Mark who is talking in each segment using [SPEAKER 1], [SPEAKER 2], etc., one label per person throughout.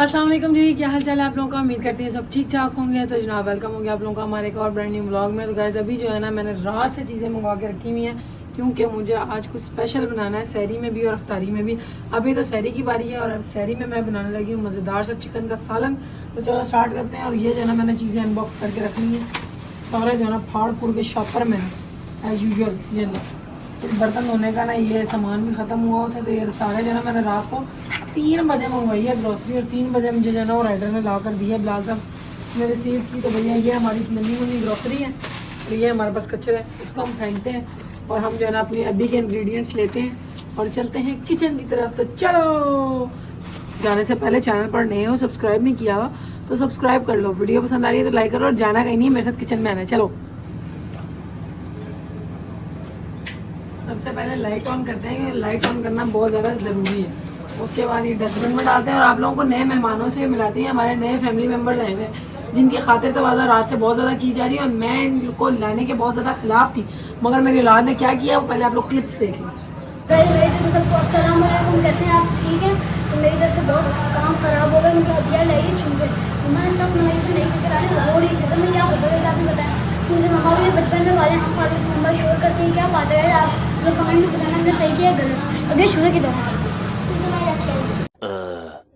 [SPEAKER 1] अस्सलाम वालेकुम जी, क्या हाल चाल है आप लोगों का। उम्मीद करती हैं सब ठीक ठाक होंगे। तो जनाब वेलकम हो गया आप लोगों का हमारे एक और ब्रांड न्यू ब्लॉग में। तो गाइस अभी जो है ना मैंने रात से चीज़ें मंगवा के रखी हुई हैं क्योंकि मुझे आज कुछ स्पेशल बनाना है, सहरी में भी और अफ्तारी में भी। अभी तो सहरी की बारी है और अब सहरी में मैं बनाने लगी हूँ मज़ेदार सा चिकन का सालन। तो चलो स्टार्ट करते हैं। और ये जो है ना मैंने चीज़ें अनबॉक्स करके रखनी है सारे जो है ना फाड़ फूड़ के शॉपर में एज़ यूजल। ये लो बर्तन धोने का ना ये सामान भी ख़त्म हुआ था, तो ये सारे जो है ना मैंने रात को 3 बजे मंगवाई है ग्रॉसरी और 3 बजे मुझे जो है ना वो राइडर ने ला कर दी है। बिलाल साहब ने रिसीव की। तो भैया ये हमारी नन्ही मुन्नी ग्रॉसरी है और ये हमारे पास कचरा है, इसको हम फेंकते हैं और हम जो है ना अपनी अभी के इंग्रेडिएंट्स लेते हैं और चलते हैं किचन की तरफ। तो चलो, जाने से पहले चैनल पर नए हो, सब्सक्राइब नहीं किया हो तो सब्सक्राइब कर लो, वीडियो पसंद आ रही है तो लाइक करो और जाना कहीं नहीं, मेरे साथ किचन में आना है। चलो सबसे पहले लाइट ऑन करते हैं, लाइट ऑन करना बहुत ज़्यादा ज़रूरी है। उसके बाद ये डस्टबिन में डालते हैं और आप लोगों को नए मेहमानों से मिलाते हैं। हमारे नए फैमिली मेम्बर्स आए हुए हैं जिनकी खातिर तवाज़ा रात से बहुत ज़्यादा की जा रही है और मैं इनको लाने के बहुत ज़्यादा खिलाफ थी, मगर मेरी औलाद ने क्या किया वो पहले आप लोग क्लिप्स देख लें।
[SPEAKER 2] मेरी तरफ से सबको अस्सलाम वालेकुम, कैसे हैं आप? ठीक है। तो मेरी तरफ से बहुत काम ख़राब हो गया, मुझे अभिया लाइए चूज़े। मैंने सब बनाई थी, नहीं लेकर आने हो रही थी। तो मैं क्या बताऊँ आप ही बताएं। चूज़े मम्मा भी बचपन में वाले हम वाले मम्मा शोर करती हैं, क्या बात है आप लोग कमेंट में बताना मैंने सही किया गलत। अभी चूज़े की तरह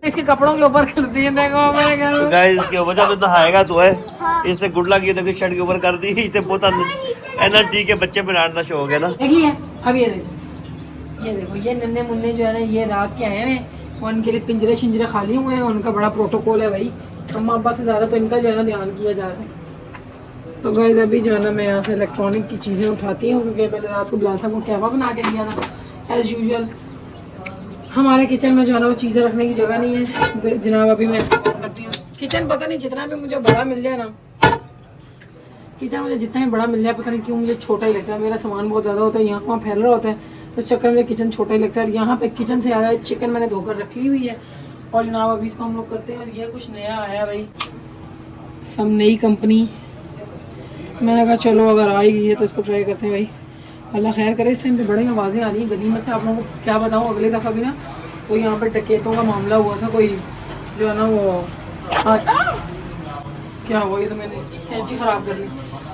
[SPEAKER 1] इसके कपड़ों के ऊपर कर दिए, देखो मेरे घर में।
[SPEAKER 3] गाइस इसके ऊपर जब नहाएगा तो है
[SPEAKER 2] हाँ।
[SPEAKER 3] इससे गुड लगी देखो शर्ट के ऊपर कर दी इसे पोता एनर्जी के बच्चे बनाने का शौक है ना।
[SPEAKER 1] देख लिया। अब ये देखो ये नन्हे मुन्ने जो है ना ये रात के आए हैं और उनके लिए पिंजरे शिंजरे खाली हुए हैं। उनका बड़ा प्रोटोकॉल है भाई, अम्मा अब्बा से ज़्यादा तो इनका जो है ना ध्यान किया जा रहा है। तो गाइस अभी जो है ना मैं यहाँ से इलेक्ट्रॉनिक की चीज़ें उठाती हूँ क्योंकि मैंने रात को बिलाल साहब को कहवा बना के दिया था। एज़ यूजुअल हमारे किचन में जो है ना वो चीज़ें रखने की जगह नहीं है जनाब। अभी मैं इसको ऑन करती हूँ। किचन पता नहीं जितना भी मुझे बड़ा मिल जाए ना, किचन मुझे जितना ही बड़ा मिल जाए पता नहीं क्यों मुझे छोटा ही लगता है। मेरा सामान बहुत ज़्यादा होता है, यहाँ वहाँ फैल रहा होता है, तो इस चक्कर में मुझे किचन छोटा ही लगता है। और यहाँ पे किचन से आ रहा है चिकन मैंने धोकर रख ली हुई है और जनाब अभी इसको हम लोग करते हैं। और ये कुछ नया आया है भाई, सब नई कंपनी। मैंने कहा चलो अगर आ ही गई है तो इसको ट्राई करते हैं भाई, अल्लाह खैर करे। इस टाइम पे बड़ी आवाज़ें आ रही हैं गली में से। आप लोगों को क्या बताऊँ, अगले दफ़ा भी ना तो यहाँ पर डकैतों का मामला हुआ था। कोई जो है ना वो क्या हुआ, ये तो मैंने कैंची ख़राब कर ली।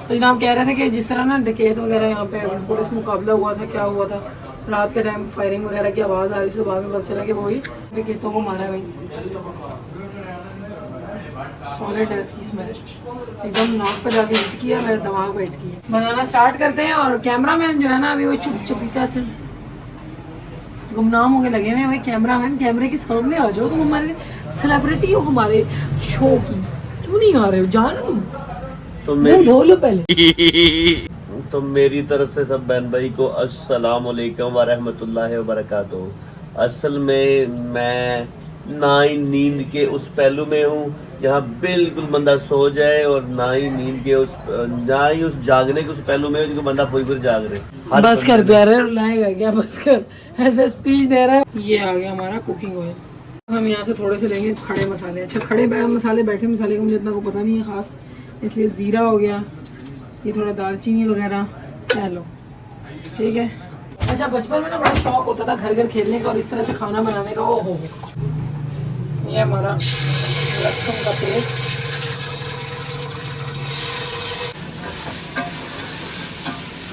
[SPEAKER 1] तो जनाब कह रहे थे कि जिस तरह ना डकैत वगैरह यहाँ पे पुलिस मुकाबला हुआ था, क्या हुआ था रात के टाइम फायरिंग वगैरह की आवाज़ आ रही थी। बाद में पता चला कि वही डकैतों को मारा है भाई। सॉलिड है इसकी स्मेल, एकदम नाक पे जाके हिट किया, मेरे दिमाग पे हिट किया। बनाना स्टार्ट करते हैं। और कैमरा मैन जो है ना अभी वो चुप चुपीता से गुमनाम होके लगे हुए हैं भाई। कैमरा मैन कैमरे के सामने आ जाओ, तुम हमारे सेलिब्रिटी हो हमारे शो की, क्यों नहीं आ रहे हो? जान
[SPEAKER 3] तो
[SPEAKER 1] मुंह धो लो पहले।
[SPEAKER 3] तो मेरी तरफ से सब बहन भाई को अस्सलाम वालेकुम व रहमतुल्लाहि व बरकातुहू। असल में मैं ना ही नींद के उस पहलू में हूँ जहाँ बिल्कुल बंदा सो जाए और ना ही नींद के ना ही उस जागने के उस पहलू में जिसको बंदा फिर जाग रहे।
[SPEAKER 1] बस कर प्यारे, रुलाएगा क्या? बस कर, ऐसे स्पीच दे रहा है। ये आ गया हमारा कुकिंग ऑयल। हम यहाँ से थोड़े से लेंगे खड़े मसाले। अच्छा खड़े मसाले, बैठे मसाले का मुझे इतना को पता नहीं है ख़ास, इसलिए ज़ीरा हो गया, ये थोड़ा दालचीनी वगैरह लो, ठीक है। अच्छा बचपन में ना बड़ा शौक होता था घर घर खेलने का और इस तरह से खाना बनाने का। ओ हो ये हमारा लहसुन का पेस्ट,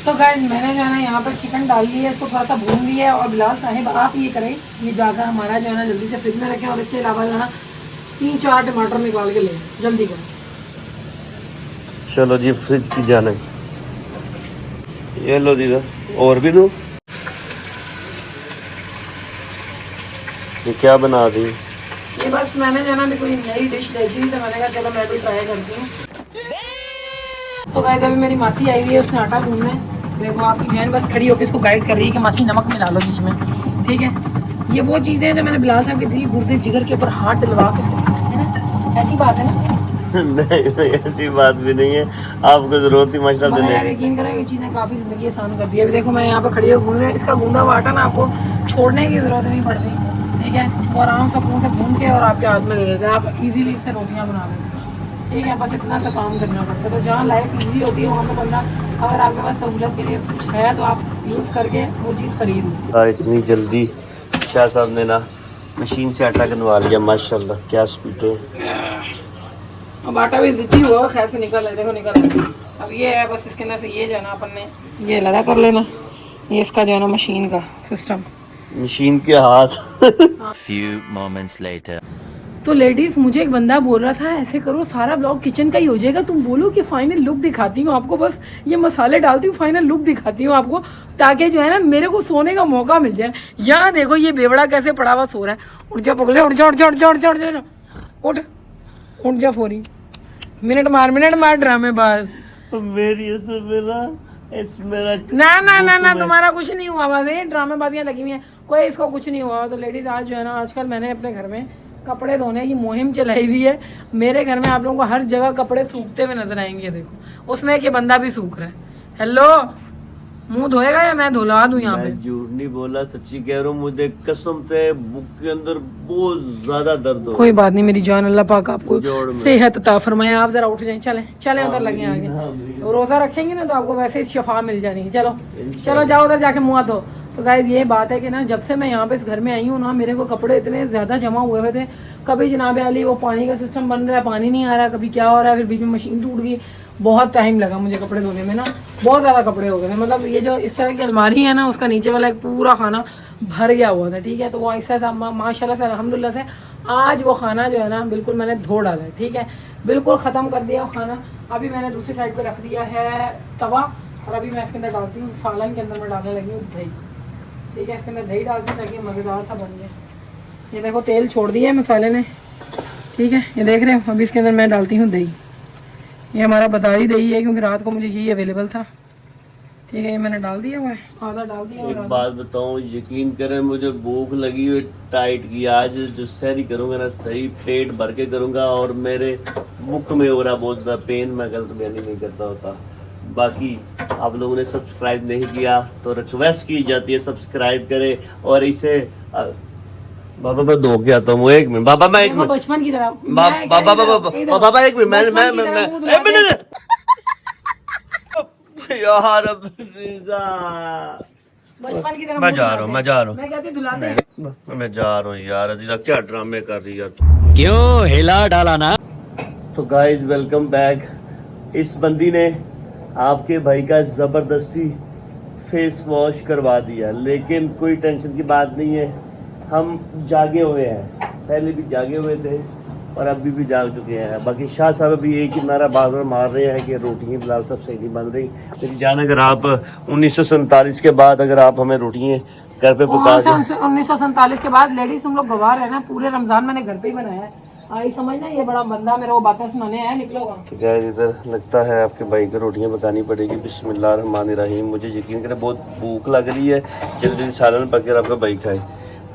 [SPEAKER 1] तो गाइस मैंने जो है ना यहाँ पर चिकन डाल लिया है, इसको थोड़ा सा भून लिया है। और बिलाल साहिब आप ये करें, ये जाकर हमारा जो है ना जल्दी से फ्रिज में रखें और इसके अलावा जो है ना 3-4 टमाटर निकाल के लें, जल्दी करें।
[SPEAKER 3] चलो जी फ्रिज की जाने, ये लो दीदा और भी दो। ये क्या बना दी?
[SPEAKER 1] ये बस मैंने जो है ना अभी कोई नई डिश देखी थी तो मैंने कहा चलो मैं भी ट्राई करती हूँ। तो गाइस अभी मेरी मासी आई हुई है, उसने आटा गूंदना है। देखो आपकी बहन बस खड़ी होकर इसको गाइड कर रही है कि मासी नमक मिला लो बीच में, ठीक है। ये वो चीज़ें हैं जो मैंने बिलाल साहब के दिल गुर्दे जिगर के ऊपर हाथ डलवा के, है ना, ऐसी बात है ना।
[SPEAKER 3] नहीं ऐसी बात भी नहीं है, आपको जरूरत ही मशला
[SPEAKER 1] मगर यार
[SPEAKER 3] देने।
[SPEAKER 1] यकीन करो ये चीज़ें काफ़ी ज़िंदगी आसान कर दी है। अभी देखो मैं यहाँ पे खड़ी हो गूंद रही हूँ, इसका गूंदा हुआ आटा ना आपको छोड़ने की ज़रूरत नहीं पड़ती, ठीक है। वो आराम से मुँह से गूंद के और आपके हाथ में ले लेते हैं, आप इजीली इससे रोटियाँ बना लेते हैं, ठीक है। बस इतना सा काम करना पड़ता है। तो जहाँ लाइफ इजी होती है वहाँ पर बंदा, अगर आपके पास सहूलत के लिए कुछ है तो आप यूज़ करके वो चीज़ खरीद लो।
[SPEAKER 3] इतनी जल्दी शाह साहब ने ना मशीन से आटा गंदवा लिया माशाल्लाह, क्या स्पीड है।
[SPEAKER 1] अब आटा भी जिद्दी हुआ खैर से निकल रहा है, देखो निकल रहा है। अब ये है बस इसके अंदर से ये जो है ना अपन ने ये लगा कर लेना, ये इसका जो है ना मशीन का सिस्टम,
[SPEAKER 3] मशीन के हाथ।
[SPEAKER 4] Few moments later.
[SPEAKER 1] तो लेडीज मुझे एक बंदा बोल रहा था ऐसे करो सारा ब्लॉग किचन का ही हो जाएगा, तुम बोलो कि फाइनल लुक दिखाती हूँ आपको, बस ये मसाले डालती हूँ फाइनल लुक दिखाती हूँ आपको, ताकि जो है ना मेरे को सोने का मौका मिल जाए। यहाँ देखो ये बेवड़ा कैसे पड़ा हुआ सो रहा है, उठ जा पगले, उठ जा उठ जा उठ जा उठ जा उठ जा उठ उठ जा फोरी, मिनट मार ड्रामेबाज।
[SPEAKER 3] मेरी मेरा
[SPEAKER 1] ना तुम्हारा कुछ नहीं हुआ, बस ये ड्रामेबाजियाँ लगी हुई हैं, कोई इसको कुछ नहीं हुआ। तो लेडीज आज जो है ना आजकल मैंने अपने घर में कपड़े धोने की मुहिम चलाई हुई है। मेरे घर में आप लोगों को हर जगह कपड़े सूखते हुए नजर आएंगे, देखो उसमें एक ये बंदा भी सूख रहा है। हेलो, मुंह धोएगा या मैं धुला दूं यहाँ पे?
[SPEAKER 3] मैं झूठ नहीं बोला, सच्ची कह रहा हूँ, मुझे कसम से बुक के अंदर बहुत ज्यादा दर्द हो।
[SPEAKER 1] कोई बात नहीं मेरी जान, अल्लाह पाक आपको
[SPEAKER 3] जोड़ में।
[SPEAKER 1] सेहत अता फरमाए। आप जरा उठ जाएं, चलें उधर लगे आगे, तो रोजा रखेंगे ना तो आपको वैसे ही शफा मिल जानी। चलो जाओ उधर जाके मुँह धो। तो गाइज ये बात है कि ना जब से मैं यहाँ पे इस घर में आई हूँ ना, मेरे को कपड़े इतने ज़्यादा जमा हुए हुए थे। कभी जनाब अली वो पानी का सिस्टम बन रहा है, पानी नहीं आ रहा, कभी क्या हो रहा है, फिर बीच में मशीन टूट गई, बहुत टाइम लगा मुझे कपड़े धोने में ना, बहुत ज़्यादा कपड़े हो गए थे। मतलब ये जो इस तरह की अलमारी है ना, उसका नीचे वाला एक पूरा खाना भर गया हुआ था, ठीक है। तो वो ऐसा सा माशाल्लाह से अल्हम्दुलिल्लाह से आज वो खाना जो है ना बिल्कुल मैंने धो डाला है, ठीक है, बिल्कुल ख़त्म कर दिया वो खाना। अभी मैंने दूसरी साइड पर रख दिया है तवा, और अभी मैं इसके अंदर डालती हूँ सालन के अंदर मैं डालने लगी हूँ दही, ठीक है। इसके अंदर दही डालती हूँ ताकि मज़ेदार सा बन जाए। ये देखो तेल छोड़ दिया है मसाले ने, ठीक है, ये देख रहे हो। अभी इसके अंदर मैं डालती हूँ दही, ये हमारा बताई दही है क्योंकि रात को मुझे यही अवेलेबल था, ठीक है। ये मैंने डाल दिया हुआ है, आधा डाल दिया।
[SPEAKER 3] एक बात बताऊं, यकीन करें मुझे भूख लगी हुई टाइट की। आज जो सहरी करूंगा ना सही पेट भर के करूंगा, और मेरे मुख में हो रहा बहुत ज़्यादा पेन, मैं गलत बयानी नहीं करता होता। बाकी आप लोगों ने सब्सक्राइब नहीं किया तो रिक्वेस्ट की जाती है सब्सक्राइब करें, और इसे बाबा मैं धो के आता हूँ, एक मिनट बाबा, मैं एक मिनट
[SPEAKER 1] बचपन की तरह
[SPEAKER 3] बाबा एक मिनट मैं यार
[SPEAKER 1] बचपन की तरह
[SPEAKER 3] मैं जा रहा हूँ
[SPEAKER 1] मैं कहती धुलाते
[SPEAKER 3] मैं जा रहा हूँ यार। अजीजा क्या ड्रामे कर रही है
[SPEAKER 4] क्यों हिला डाला ना?
[SPEAKER 3] तो गाइज वेलकम बैक। इस बंदी ने आपके भाई का ज़बरदस्ती फेस वॉश करवा दिया, लेकिन कोई टेंशन की बात नहीं है, हम जागे हुए हैं, पहले भी जागे हुए थे और अभी भी जाग चुके हैं। बाकी शाह साहब अभी एक ही नारा बार बार मार रहे हैं कि रोटियाँ फिलहाल सब सही नहीं बन रही। मेरी जान, अगर आप 1947 के बाद अगर आप हमें रोटियाँ घर पे पका के
[SPEAKER 1] 1947 के बाद लेडीज तुम लोग गवार है ना, पूरे रमजान मैंने घर पे ही बनाया है। आई समझना, ये बड़ा बंदा मेरे को बातें सुनाने आया, निकलोगा।
[SPEAKER 3] ठीक है, इधर लगता है आपके भाई को रोटियां पकानी पड़ेगी। बिस्मिल्लाहिर्रहमानिर्रहीम। मुझे यकीन करें बहुत भूख लग रही है, जल्दी सालन पक कर आपका भाई खाए।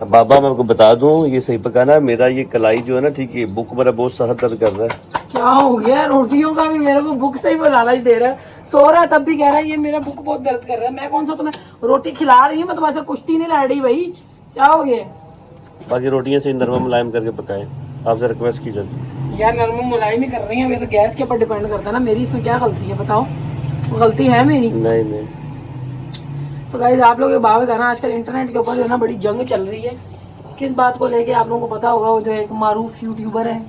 [SPEAKER 3] अब बाबा मैं आपको बता दूं, ये सही पकाना है। मेरा ये कलाई जो है ना, ठीक है, भूख मेरा बहुत सख्त दर्द कर रहा है।
[SPEAKER 1] क्या हो गया, रोटियों का भी मेरे को भूख से ही वो लालच दे रहा है। सो रहा है तब भी कह रहा है ये मेरा भूख बहुत दर्द कर रहा है। मैं कौन सा तुम्हें रोटी खिला रही हूँ, मैं तुम्हारे से कुश्ती नहीं लड़ रही भाई, क्या हो गया।
[SPEAKER 3] बाकी रोटियां से नरम मुलायम करके पकाएं, आपसे रिक्वेस्ट की जाती है।
[SPEAKER 1] यार नरम मुलायम ही कर रही है, ये तो गैस के ऊपर डिपेंड करता है ना, मेरी इसमें क्या गलती है बताओ, गलती है मेरी?
[SPEAKER 3] नहीं।
[SPEAKER 1] तो गाइस आप लोग बात है ना, आजकल इंटरनेट के ऊपर जो है ना बड़ी जंग चल रही है। किस बात को लेके आप लोगों को पता होगा, वो जो एक मारूफ यूट्यूबर है,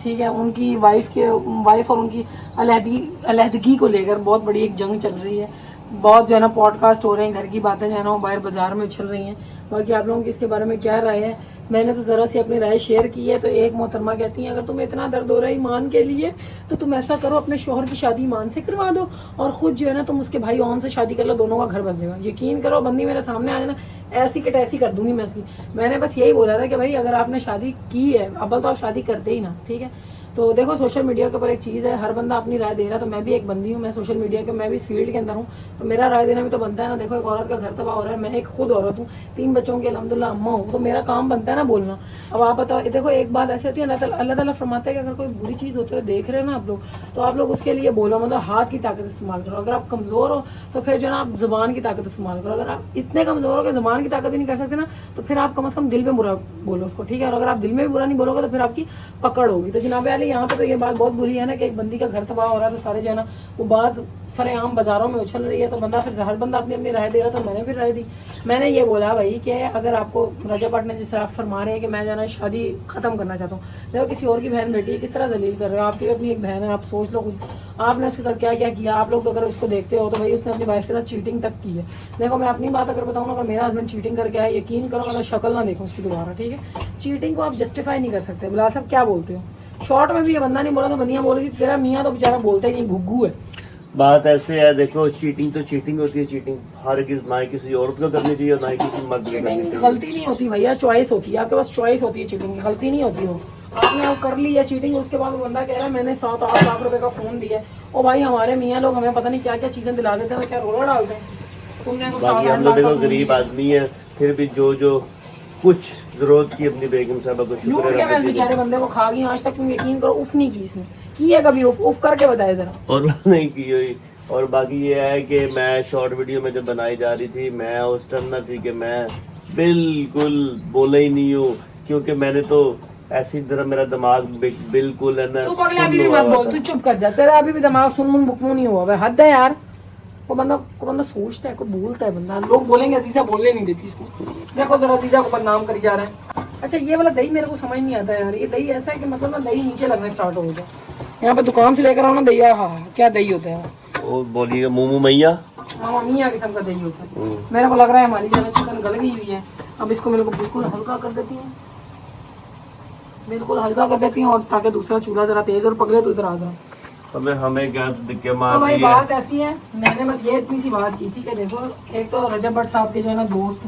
[SPEAKER 1] ठीक है, उनकी वाइफ और उनकी अलहदगी को लेकर बहुत बड़ी एक जंग चल रही है। बहुत जो है ना पॉडकास्ट हो रहे हैं, घर की बातें जो है ना वो बाहर बाजार में उछल रही हैं। बाकी आप लोगों की इसके बारे में क्या राय है? मैंने तो ज़रा सी अपनी राय शेयर की है। तो एक मोहतरमा कहती हैं, अगर तुम्हें इतना दर्द हो रहा है ईमान के लिए तो तुम ऐसा करो, अपने शोहर की शादी ईमान से करवा दो और ख़ुद जो है ना तुम उसके भाई ओन से शादी कर लो, दोनों का घर बस जाएगा। यकीन करो, बंदी मेरे सामने आ जाना, ऐसी कटैसी कर दूंगी मैं उसकी। मैंने बस यही बोला था कि भाई अगर आपने शादी की है, अव्वल तो आप शादी करते ही ना, ठीक है। तो देखो सोशल मीडिया के ऊपर एक चीज़ है, हर बंदा अपनी राय दे रहा है। तो मैं भी एक बंदी हूँ, मैं सोशल मीडिया के, मैं भी इस फील्ड के अंदर हूँ, तो मेरा राय देना भी तो बनता है ना। देखो एक औरत का घर तबाह हो रहा है, मैं एक खुद औरत हूँ, 3 बच्चों की अल्हम्दुलिल्लाह अम्मा हूँ, तो मेरा काम बनता है ना बोलना। अब आप बताओ, देखो एक बात ऐसी होती है, अल्लाह ताला फरमाता है कि अगर कोई बुरी चीज़ होते हुए देख रहे हैं ना आप लोग, तो आप लोग उसके लिए बोलो, मतलब हाथ की ताकत इस्तेमाल करो। अगर आप कमज़ोर हो तो फिर जो है ना आप ज़ुबान की ताकत इस्तेमाल करो। अगर आप इतने कमज़ोर हो कि ज़ुबान की ताकत ही नहीं कर सकते ना, तो फिर आप कम से कम दिल में बुरा बोलो उसको, ठीक है। और अगर आप दिल में भी बुरा नहीं बोलोगे तो फिर आपकी पकड़ होगी। तो जनाब फाइनली यहाँ पे तो ये बात बहुत बुरी है ना कि एक बंदी का घर तबाह हो रहा है तो सारे जो है ना वो बात सरेआम बाजारों में उछल रही है, तो बंदा फिर हर बंदा अपनी अपनी राय देगा, तो मैंने फिर राय दी। मैंने ये बोला भाई कि अगर आपको रजा भट्ट ने जिस तरह फरमा रहे हैं कि मैं जो है ना शादी खत्म करना चाहता हूँ, देखो किसी और की बहन बेटी है, किस तरह जलील कर रहे हो, आपकी भी अपनी एक बहन है, आप सोच लो कुछ, आपने उसके साथ क्या क्या किया। आप लोग अगर उसको देखते हो तो भाई उसने अपनी वाइफ के साथ चीटिंग तक की है। देखो मैं अपनी बात अगर बताऊँ ना, अगर मेरा हस्बैंड चीटिंग करके आए, यकीन करो मैं शक्ल ना देखूँ उसकी दोबारा, ठीक है। चीटिंग को आप जस्टिफाई नहीं कर सकते। बिलाल साहब क्या बोलते हो? शॉर्ट में भी ये बंदा नहीं बोला तो बंदियां बोल रही थी तेरा मियाँ तो बेचारा बोलता ही नहीं, घुग्गू है।
[SPEAKER 3] बात ऐसे है, देखो चीटिंग तो चीटिंग होती है, चीटिंग हर किस ना ही किसी औरत को करनी चाहिए और ना ही किसी मर्द को करनी
[SPEAKER 1] चीटिंग
[SPEAKER 3] चाहिए।
[SPEAKER 1] गलती नहीं होती भैया, चॉइस होती है, आपके पास चॉइस होती है, चीटिंग गलती नहीं होती वो। आपने वो कर ली है चीटिंग, उसके बाद वो बंदा कह रहा है मैंने 7-8 लाख रुपए का फोन दिया है। ओ भाई हमारे मियाँ लोग हमें पता नहीं क्या क्या चीजें दिला देते हैं, क्या रोला डालते हैं। तुमने तो
[SPEAKER 3] बाकी
[SPEAKER 1] 7-8
[SPEAKER 3] हम लोग
[SPEAKER 1] लाख का
[SPEAKER 3] देखो
[SPEAKER 1] फोन
[SPEAKER 3] गरीब
[SPEAKER 1] दिया।
[SPEAKER 3] आदमी है, फिर भी जो कुछ जरूरत की अपनी बेगम साहबा को
[SPEAKER 1] लूट
[SPEAKER 3] शुक्र
[SPEAKER 1] के मैं
[SPEAKER 3] है
[SPEAKER 1] इस बेचारे बंदे को खा गई, आज तक तुम यकीन करो उफ नहीं की इसने, की है कभी उफ करके बताया जरा।
[SPEAKER 3] और नहीं की हुई। और बाकी ये है कि मैं शॉर्ट वीडियो में जब बनाई जा रही थी, मैं उस टाइम ना थी कि मैं बिल्कुल बोला ही नहीं हूँ, क्योंकि मैंने तो ऐसी तरह मेरा दिमाग बिल्कुल है ना
[SPEAKER 1] तू पगले अभी
[SPEAKER 3] सुन्न
[SPEAKER 1] भी
[SPEAKER 3] हुआ
[SPEAKER 1] मत
[SPEAKER 3] हुआ
[SPEAKER 1] बोल,
[SPEAKER 3] था।
[SPEAKER 1] तू चुप कर जा, तेरा अभी भी दिमाग सुन बुकमू नहीं हुआ है, हद है यार। को बंदा सोचता है, को बोलता है बंदा, लोग बोलेंगे अजीजा बोलने नहीं देती इसको। देखो जरा अजीजा को बदनाम करी जा रहा है। अच्छा ये वाला दही मेरे को समझ नहीं आता यार, ये दही ऐसा है कि मतलब ना दही नीचे लगने स्टार्ट हो गया। यहाँ पे दुकान से लेकर आओ ना दही, हाँ क्या दही होता है,
[SPEAKER 3] और बोलिएगा मुँह मैया।
[SPEAKER 1] हाँ मियाँ किस्म का दही होता है। मेरे को लग रहा है हमारी जो है चिकन गल गई हुई है, अब इसको मेरे को बिल्कुल हल्का कर देती है, बिल्कुल हल्का कर देती हूँ, और ताकि दूसरा चूल्हा जरा तेज। और पगले तो इधर आ जाए।
[SPEAKER 3] हमें क्या दिक्कत
[SPEAKER 1] तो
[SPEAKER 3] मार
[SPEAKER 1] भाई
[SPEAKER 3] रही है।
[SPEAKER 1] बात ऐसी है, मैंने बस ये इतनी सी बात की थी कि देखो एक तो रजब भट्ट साहब के जो है ना दोस्त,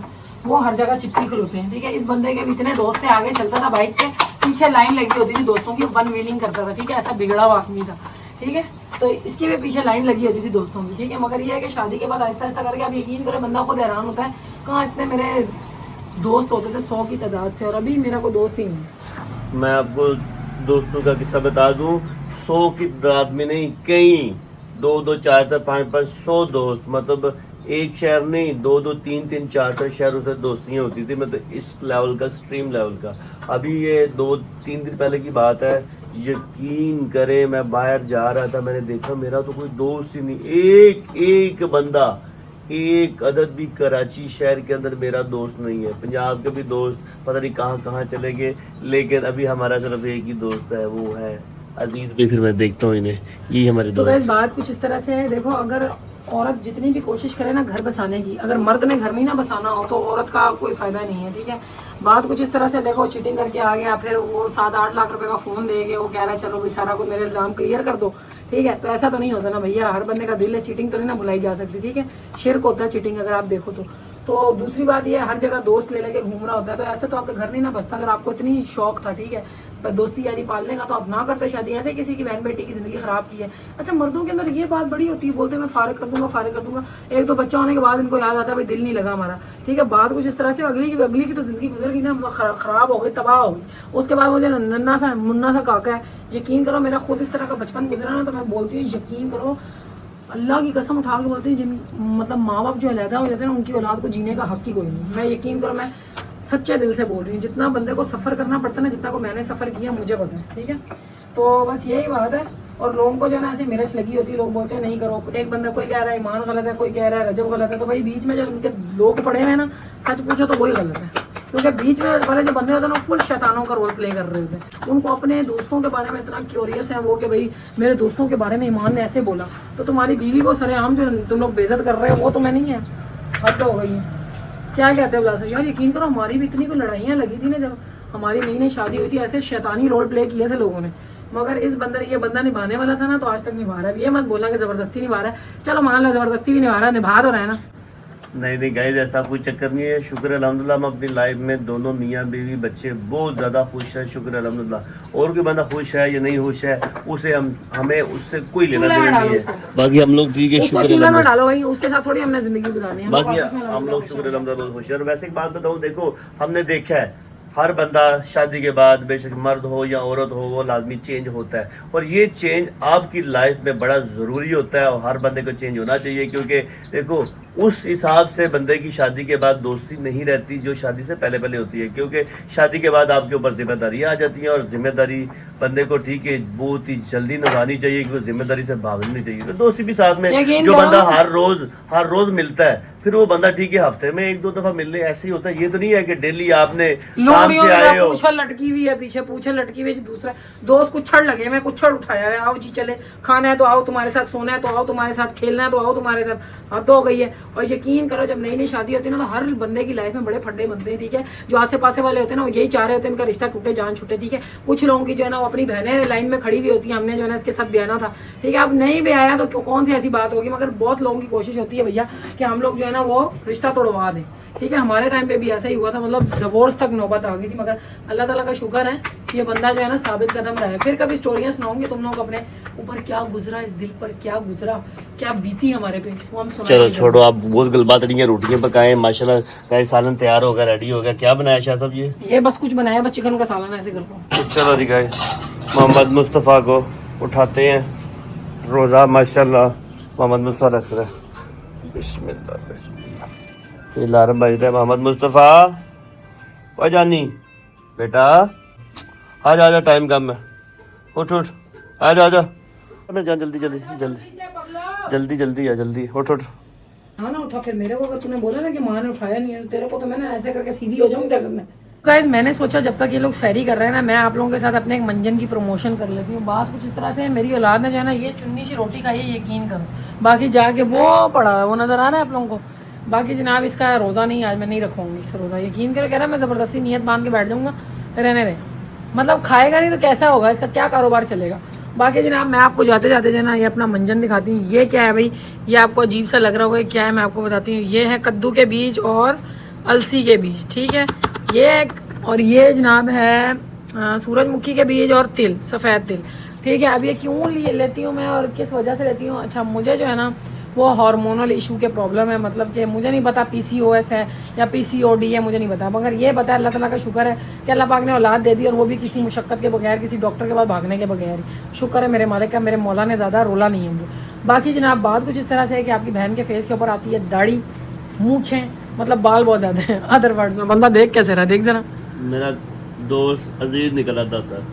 [SPEAKER 1] वो हर जगह चिपकी खिलौते हैं, ठीक है। इस बंदे के भी इतने दोस्त थे, आगे चलता था बाइक पे, पीछे लाइन लगी होती थी दोस्तों की, वन व्हीलिंग करता था, ठीक है। ऐसा बिगड़ा हुआ आदमी था, ठीक है। तो इसके भी पीछे लाइन लगी होती थी दोस्तों की, ठीक है। मगर ये है कि शादी के बाद आहिस्ता आहिस्ता करके आप यकीन करें बंदा खुद हैरान होता है, कहाँ इतने मेरे दोस्त होते थे 100 की तादाद से, और अभी मेरा कोई दोस्त ही नहीं।
[SPEAKER 3] मैं आपको दोस्तों का किस्सा बता दूं, 100 की तादाद में नहीं, कई 2-2 4-4 5-5 100 दोस्त, मतलब एक शहर नहीं, 2-2 3-3 4-4 शहरों से दोस्तियां होती थी, मतलब इस लेवल का, स्ट्रीम लेवल का। अभी ये 2-3 दिन पहले की बात है, यकीन करें मैं बाहर जा रहा था, मैंने देखा मेरा तो कोई दोस्त ही नहीं, एक एक बंदा, एक अदद भी कराची शहर के अंदर मेरा दोस्त नहीं है। पंजाब के भी दोस्त पता नहीं कहाँ कहाँ चले गए, लेकिन अभी हमारा सिर्फ एक ही दोस्त है, वो है अजीज भी। फिर मैं देखता हूँ इन्हें, यही हमारे
[SPEAKER 1] तो
[SPEAKER 3] दोस्त।
[SPEAKER 1] गाइस बात कुछ इस तरह से है, देखो अगर औरत जितनी भी कोशिश करे ना घर बसाने की, अगर मर्द ने घर नहीं ना बसाना हो तो औरत का कोई फायदा नहीं है, ठीक है। बात कुछ इस तरह से, देखो चीटिंग करके आ गया, फिर वो 7-8 लाख रुपए का फोन दे गए, वो कह रहा है चलो भाई सारा कुछ मेरे इल्जाम क्लियर कर दो, ठीक है। तो ऐसा तो नहीं होता ना भैया, हर बंदे का दिल है, चीटिंग तो नहीं ना बुलाई जा सकती, ठीक है। शिर्क होता है चीटिंग अगर आप देखो तो दूसरी बात ये, हर जगह दोस्त ले लेके घूम रहा होता है, तो ऐसे तो आपका घर नहीं ना बसता। अगर आपको इतनी शौक था, ठीक है, पर दोस्ती यारी पालने का, तो आप ना करते शादी, ऐसे किसी की बहन बेटी की जिंदगी खराब की है। अच्छा मर्दों के अंदर ये बात बड़ी होती है, बोलते हैं मैं फारिग कर दूंगा, फारिग कर दूंगा, एक दो बच्चा होने के बाद इनको याद आता है भाई दिल नहीं लगा हमारा, ठीक है। बात कुछ इस तरह से, अगली की तो जिंदगी गुजर गई ना, खराब हो गई, तबाह हो गई। उसके बाद मुझे नन्ना सा मुन्ना सा काका है, यकीन करो मेरा खुद इस तरह का बचपन गुजरा ना, तो मैं बोलती हूँ यकीन करो, अल्लाह की कसम उठा के बोलती हूँ, जिन मतलब माँ बाप जो अलहदा हो जाते हैं ना, उनकी औलाद को जीने का हक ही कोई नहीं। मैं यकीन करो, मैं सच्चे दिल से बोल रही हूँ, जितना बंदे को सफ़र करना पड़ता है ना, जितना को मैंने सफ़र किया मुझे पता है, ठीक है। तो बस यही बात है। और लोगों को जो है ना ऐसे मिर्च लगी होती है, लोग बोलते हैं नहीं करो, एक बंदा कोई कह रहा है ईमान गलत है, कोई कह रहा है रजब गलत है, तो भाई बीच में जो उनके लोग पड़े हुए हैं ना, सच पूछो तो वही गलत है, क्योंकि बीच में वाले जो बंदे होते हैं ना फुल शैतानों का रोल प्ले कर रहे होते हैं। उनको अपने दोस्तों के बारे में इतना क्यूरियस है वो कि भाई मेरे दोस्तों के बारे में ईमान ने ऐसे बोला, तो तुम्हारी बीवी को सरेआम जो तुम लोग बेइज्जत कर रहे हो वो तो मैं नहीं है, हद हो गई है। क्या कहते हो बिलाल साहब? यार यकीन करो हमारी भी इतनी कोई लड़ाइयाँ लगी थी ना, जब हमारी नई नई शादी हुई थी, ऐसे शैतानी रोल प्ले किए थे लोगों ने, मगर इस ये बंदा निभाने वाला था ना, तो आज तक निभा रहा है। ये मत बोलना कि जबरदस्ती निभा रहा है, चलो मान लो जबरदस्ती भी निभा रहा है, निभा तो रहा है ना।
[SPEAKER 3] नहीं गाइस, ऐसा कोई चक्कर नहीं है। शुक्र अल्हम्दुलिल्लाह, हम अपनी लाइफ में दोनों मियाँ बीवी बच्चे बहुत ज़्यादा खुश है, शुक्र अल्हम्दुलिल्लाह। और कोई बंदा खुश है या नहीं खुश है, उसे हमें उससे कोई लेना
[SPEAKER 1] चूल्हे में
[SPEAKER 3] देना
[SPEAKER 1] डालो
[SPEAKER 3] नहीं है।
[SPEAKER 1] उसको।
[SPEAKER 3] बाकी हम लोग ठीक है,
[SPEAKER 1] उसको
[SPEAKER 3] शुक्र
[SPEAKER 1] चूल्हे में
[SPEAKER 3] अल्हम्दुलिल्लाह।
[SPEAKER 1] डालो भाई, उसके साथ थोड़ी हमने जिंदगी गुजारनी है।
[SPEAKER 3] बाकी
[SPEAKER 1] आपस में
[SPEAKER 3] हम लोग शुक्र
[SPEAKER 1] अल्हम्दुलिल्लाह
[SPEAKER 3] अल्हम्दुलिल्लाह खुश है। और वैसे एक बात बताऊं, देखो हमने देखा है हर बंदा शादी के बाद, बेशक मर्द हो या औरत हो, वो लाजमी चेंज होता है, और ये चेंज आपकी लाइफ में बड़ा ज़रूरी होता है, और हर बंदे को चेंज होना चाहिए। क्योंकि देखो उस हिसाब से बंदे की शादी के बाद दोस्ती नहीं रहती जो शादी से पहले पहले होती है, क्योंकि शादी के बाद आपके ऊपर जिम्मेदारी आ जाती है, और जिम्मेदारी बंदे को ठीक है बहुत ही जल्दी निभानी चाहिए, क्योंकि जिम्मेदारी से भागनी चाहिए। तो दोस्ती भी साथ में, जो बंदा हर रोज मिलता है, फिर वो बंदा ठीक है हफ्ते में 1-2 दफा मिलने ऐसे ही होता है। ये तो नहीं है कि डेली आपने काम से आए हो,
[SPEAKER 1] पूछल लटकी हुई है पीछे, पूछल लटकी हुई है, दूसरा दोस्त कुछड़ लगे, मैं कुछड़ उठाया है, आओ जी चले, खाना है तो आओ, तुम्हारे साथ सोना है तो आओ, तुम्हारे साथ खेलना है तो आओ, तुम्हारे साथ हद हो गई है। और यकीन करो जब नई नई शादी होती है ना, तो हर बंदे की लाइफ में बड़े फड्डे बनते हैं, ठीक है। जो आसे पासे वाले होते हैं ना, वो यही चाह रहे होते हैं इनका रिश्ता टूटे, जान छूटे, ठीक है। कुछ लोगों की जो है ना वो अपनी बहनें लाइन में खड़ी हुई होती है, हमने जो है ना इसके साथ ब्याना था, ठीक है। अब नहीं भी आया तो कौन सी ऐसी बात होगी, मगर बहुत लोगों की कोशिश होती है भैया कि हम लोग जो है ना वो रिश्ता तोड़वा दें, ठीक है। हमारे टाइम पे भी ऐसा ही हुआ था, मतलब डिवोर्स तक नौबत आ गई थी, मगर अल्लाह ताला का शुक्र है कि ये बंदा जो है ना साबित कदम रहा है। फिर कभी स्टोरियां सुनाऊंगी तुम लोग अपने ऊपर, क्या गुजरा इस दिल पर, क्या गुजरा, क्या बीती हमारे पे, वो हम सुनाएंगे।
[SPEAKER 3] चलो छोड़ो, आप बहुत गलबात नहीं है। रोटियां पकाए माशाल्लाह, का सालन तैयार हो गया, रेडी हो गया। क्या बनाया शाह साहब?
[SPEAKER 1] ये बस कुछ बनाया, बस चिकन का सालन ऐसे कर लो।
[SPEAKER 3] चलो जी गाइस, मोहम्मद मुस्तफ़ा को उठाते हैं, रोज़ा माशाल्लाह मोहम्मद मुस्तफ़ा रख रहा है। बिस्मिल्लाह बिस्मिल्लाह, ये अलार्म बज रहा है। मोहम्मद मुस्तफ़ा, ओ जानी बेटा आ जा, आजा, टाइम कम है, उठ उठ, आ जा, मैं जान, जल्दी जल्दी जल्दी जल्दी जल्दी आ, जल्दी उठ उठ।
[SPEAKER 1] हाँ ना उठा, फिर मेरे को अगर तूने बोला ना कि माँ ने उठाया नहीं है, तो तेरे को तो मैंने ऐसे करके सीधी हो जाऊंगी दर्शन में। गाइस मैंने सोचा जब तक ये लोग सैरी कर रहे हैं ना, मैं आप लोगों के साथ अपने एक मंजन की प्रमोशन कर लेती हूँ। बात कुछ इस तरह से है, मेरी औलाद ने जो है ना ये चुन्नी सी रोटी खाई है, यकीन करो, बाकी जाके वो पड़ा है, वो नजर आ रहा है आप लोगों को। बाकी जनाब इसका रोज़ा नहीं, आज मैं नहीं रखूँगी इसका रोज़ा, यकीन करो। कह रहा है मैं ज़बरदस्ती नियत बांध के बैठ जाऊँगा, रहने दें, मतलब खाएगा नहीं तो कैसा होगा, इसका क्या कारोबार चलेगा। बाकी जनाब मैं आपको जाते जाते जो है ना ये अपना मंजन दिखाती हूँ। ये क्या है भाई, ये आपको अजीब सा लग रहा होगा, क्या है मैं आपको बताती हूँ। ये है कद्दू के बीज और अलसी के बीज, ठीक है। ये और ये जनाब है सूरजमुखी के बीज और तिल, सफ़ेद तिल, ठीक है। अब ये क्यों लेती हूँ मैं और किस वजह से लेती हूँ? अच्छा, मुझे जो है ना वो हार्मोनल इशू के प्रॉब्लम है, मतलब कि मुझे नहीं पता PCOS है या PCOD है, मुझे नहीं पता, मगर ये पता है अल्लाह ताला का शुक्र है कि अल्लाह पाक ने औलाद दे दी, और वो भी किसी मुशक्क़त के बगैर, किसी डॉक्टर के बाद भागने के बगैर। शुक्र है मेरे मालिक का, मेरे मौला ने ज़्यादा रोला नहीं है मुझे। बाकी जनाब बात कुछ इस तरह से है कि आपकी बहन के फेस के ऊपर आती है दाढ़ी, मूँछें, मतलब बाल बहुत ज़्यादा हैं। अदर वर्ड्स में बंदा देख कैसे रहा, देख ज़रा,
[SPEAKER 3] मेरा दोस्त अजीज निकल आता था।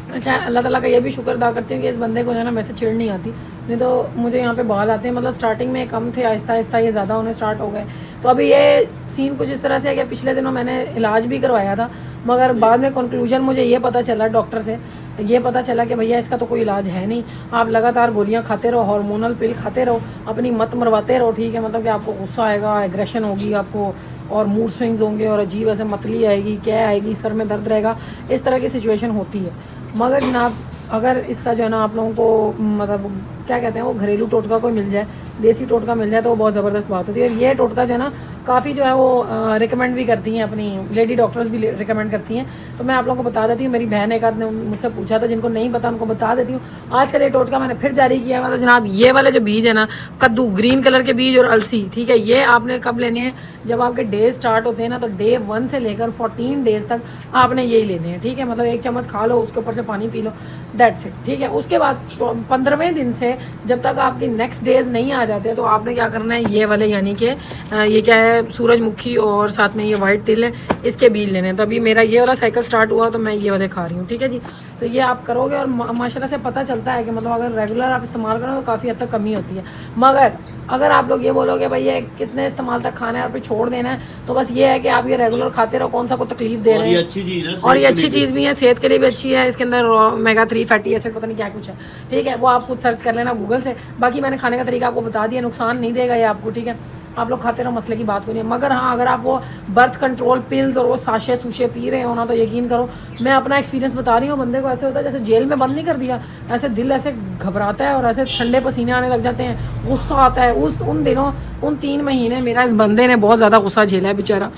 [SPEAKER 1] अच्छा, अल्लाह ताला का ये भी शुक्र अदा करती हूँ कि इस बंदे को जो है ना मेरे से चिढ़ नहीं आती, नहीं तो मुझे यहाँ पे बाल आते हैं, मतलब स्टार्टिंग में कम थे, आहिस्ता आहिस्ता ये ज़्यादा होने स्टार्ट हो गए। तो अभी ये सीन कुछ इस तरह से है कि पिछले दिनों मैंने इलाज भी करवाया था, मगर बाद में कंक्लूजन मुझे ये पता चला, डॉक्टर से ये पता चला कि भैया इसका तो कोई इलाज है नहीं, आप लगातार गोलियाँ खाते रहो, हार्मोनल पिल खाते रहो, अपनी मत मरवाते रहो, ठीक है। मतलब कि आपको गुस्सा आएगा, एग्रेशन होगी आपको, और मूड स्विंग्स होंगे, और अजीब ऐसे मतली आएगी, क्या आएगी, सर में दर्द रहेगा, इस तरह की सिचुएशन होती है। मगर जनाब अगर इसका जो है ना आप लोगों को मतलब क्या कहते हैं वो घरेलू टोटका कोई मिल जाए, देसी टोटका मिल जाए, तो वो बहुत ज़बरदस्त बात होती है। और ये टोटका जो है ना काफ़ी जो है वो रिकमेंड भी करती हैं, अपनी लेडी डॉक्टर्स भी रिकमेंड करती हैं। तो मैं आप लोगों को बता देती हूँ, मेरी बहन एक आध ने मुझसे पूछा था, जिनको नहीं पता उनको बता देती हूँ। आजकल ये टोटका मैंने फिर जारी किया, मतलब जनाब ये वाले जो बीज है ना, कद्दू ग्रीन कलर के बीज और अलसी, ठीक है, ये आपने कब लेने हैं? जब आपके डे स्टार्ट होते हैं ना, तो डे 1 से लेकर 14 डेज तक आपने यही लेने हैं, ठीक है। मतलब 1 चम्मच खा लो, उसके ऊपर से पानी पी लो, दैट्स इट, ठीक है। उसके बाद 15वें दिन से जब तक आपकी नेक्स्ट डेज नहीं आ जाते, तो आपने क्या करना है, ये वाले यानी कि ये क्या है, सूरजमुखी और साथ में ये वाइट तिल है, इसके बीज लेने हैं। तो अभी मेरा ये वाला साइकिल स्टार्ट हुआ तो मैं ये वाले खा रही हूँ, ठीक है जी। तो ये आप करोगे और माशाल्लाह से पता चलता है कि मतलब अगर रेगुलर आप इस्तेमाल करो तो काफ़ी हद तक कमी होती है। मगर अगर आप लोग ये बोलोगे भाई ये कितने इस्तेमाल तक खाना है और फिर छोड़ देना है, तो बस ये है कि आप ये रेगुलर खाते रहो, कौन सा कोई तकलीफ दे रहे हैं,
[SPEAKER 3] अच्छी चीज़ है,
[SPEAKER 1] और ये अच्छी चीज़ भी है, सेहत के लिए भी अच्छी है। इसके अंदर ओमेगा 3 फैटी एसिड पता नहीं क्या कुछ है, ठीक है, वो आप खुद सर्च कर लेना गूगल से। बाकी मैंने खाने का तरीका आपको बता दिया, नुकसान नहीं देगा ये आपको, ठीक है। आप लोग खाते रहो, मसले की बात कोई नहीं है। मगर हाँ, अगर आप वो बर्थ कंट्रोल पिल्स और वो साशे सूशे पी रहे हो ना, तो यकीन करो, मैं अपना एक्सपीरियंस बता रही हूँ, बंदे को ऐसे होता है जैसे जेल में बंद नहीं कर दिया, ऐसे दिल ऐसे घबराता है और ऐसे ठंडे पसीने आने लग जाते हैं, गुस्सा आता है। उन दिनों, उन 3 महीने मेरा इस बंदे ने बहुत ज़्यादा गुस्सा झेला है बेचारा,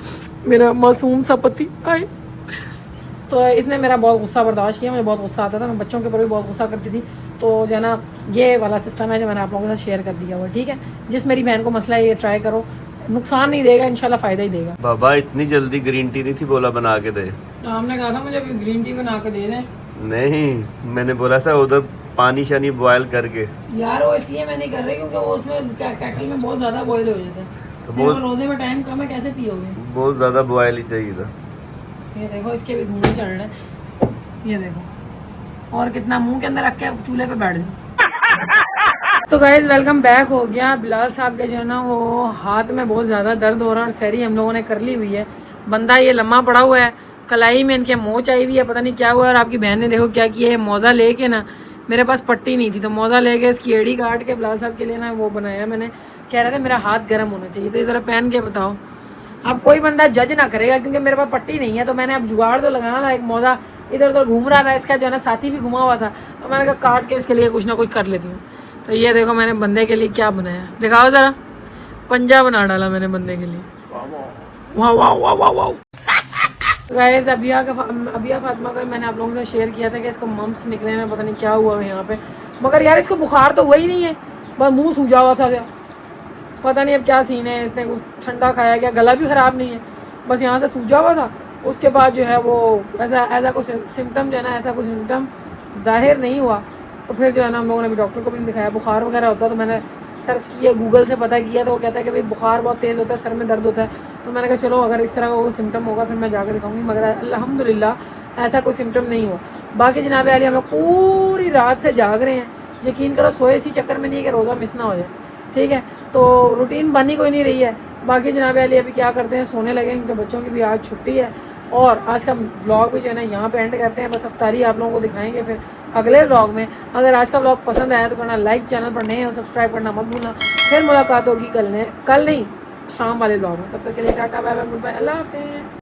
[SPEAKER 1] मेरा मासूम सा पति आए। तो इसने मेरा बहुत गुस्सा बर्दाश्त किया, मुझे बहुत गुस्सा आता था, मैं बच्चों के ऊपर भी बहुत गुस्सा करती थी। तो जो है ना ये वाला सिस्टम है जो मैंने आप लोगों के साथ शेयर कर दिया हुआ, ठीक है। जिस मेरी बहन को मसला है ये ट्राई करो, नुकसान नहीं देगा, इंशाल्लाह फ़ायदा ही देगा।
[SPEAKER 3] बाबा इतनी जल्दी ग्रीन टी नहीं थी बोला बना के दे,
[SPEAKER 1] तो हमने कहा था मुझे अभी ग्रीन टी बना के दे दें।
[SPEAKER 3] नहीं मैंने बोला था उधर पानी शानी बॉयल करके।
[SPEAKER 1] यार वो इसलिए मैं नहीं कर रही क्योंकि वो उसमें केटल में बहुत ज़्यादा बॉयल हो जाता है,
[SPEAKER 3] तो
[SPEAKER 1] मेरे को रोज़े में टाइम कम है, कैसे पियोगे?
[SPEAKER 3] बहुत ज़्यादा बॉयल ही चाहिए था।
[SPEAKER 1] ये देखो इसके भी धुएं चढ़ रहे हैं, ये देखो, और कितना मुंह के अंदर रख के चूल्हे पे बैठ जाओ। तो गाइज वेलकम बैक हो गया। बिलाल साहब के जो है ना वो हाथ में बहुत ज़्यादा दर्द हो रहा है और सहरी हम लोगों ने कर ली हुई है। बंदा ये लम्हा पड़ा हुआ है, कलाई में इनके मोच आई हुई है, पता नहीं क्या हुआ है। और आपकी बहन ने देखो क्या किया है, मौजा लेके ना, मेरे पास पट्टी नहीं थी तो मौजा लेके इसकी एड़ी काट के बिलाल साहब के लिए ना वो बनाया मैंने। कह रहे थे मेरा हाथ गर्म होना चाहिए, तो ये ज़रा पहन के बताओ। अब कोई बंदा जज ना करेगा क्योंकि मेरे पास पट्टी नहीं है, तो मैंने अब जुगाड़ तो लगाना था। एक मौजा इधर उधर घूम रहा था, इसका जो है ना साथी भी घुमा हुआ था, तो मैंने कहा काट के इसके लिए कुछ ना कुछ कर लेती हूँ। तो ये देखो मैंने बंदे के लिए क्या बनाया, दिखाओ ज़रा। पंजा बना डाला मैंने बंदे के लिए। वाह वाह वाह वाह वाह। गाइस अबिया फातिमा को मैंने आप लोगों से शेयर किया था कि इसको मम्स निकले हैं, पता नहीं क्या हुआ है यहाँ पे, मगर यार इसको बुखार तो हुआ ही नहीं है, बस मुंह सूजा हुआ था। पता नहीं अब क्या सीन है, इसने कुछ ठंडा खाया क्या, गला भी ख़राब नहीं है, बस यहाँ से सूजा हुआ था। उसके बाद जो है वो ऐसा कुछ सिम्टम जो है ना, ऐसा कुछ सिम्टम ज़ाहिर नहीं हुआ। तो फिर जो है ना हम लोगों ने अभी डॉक्टर को भी नहीं दिखाया। बुखार वगैरह होता तो मैंने सर्च किया, गूगल से पता किया, तो वो कहता है कि भाई बुखार बहुत तेज़ होता है, सर में दर्द होता है। तो मैंने कहा चलो अगर इस तरह का कोई सिम्टम होगा फिर मैं जाकर दिखाऊंगी, मगर अल्हम्दुलिल्लाह ऐसा कोई सिम्टम नहीं हुआ। बाकी जनाब अली हम लोग पूरी रात से जाग रहे हैं, यकीन करो सोए इसी चक्कर में नहीं है कि रोज़ा मिस ना हो जाए, ठीक है। तो रूटीन बनी कोई नहीं रही है। बाकी जनाब अली अभी क्या करते हैं, सोने लगे, इनके बच्चों की भी आज छुट्टी है। और आज का व्लॉग भी जो है ना यहाँ पे एंड करते हैं, बस अफ्तारी आप लोगों को दिखाएंगे फिर अगले व्लॉग में। अगर आज का व्लॉग पसंद आया तो करना लाइक, चैनल पर नए हो सब्सक्राइब करना मत भूलना। फिर मुलाकात होगी कल नहीं शाम वाले व्लॉग में। तब तक के लिए tata bye bye goodbye, अल्लाह हाफिज़।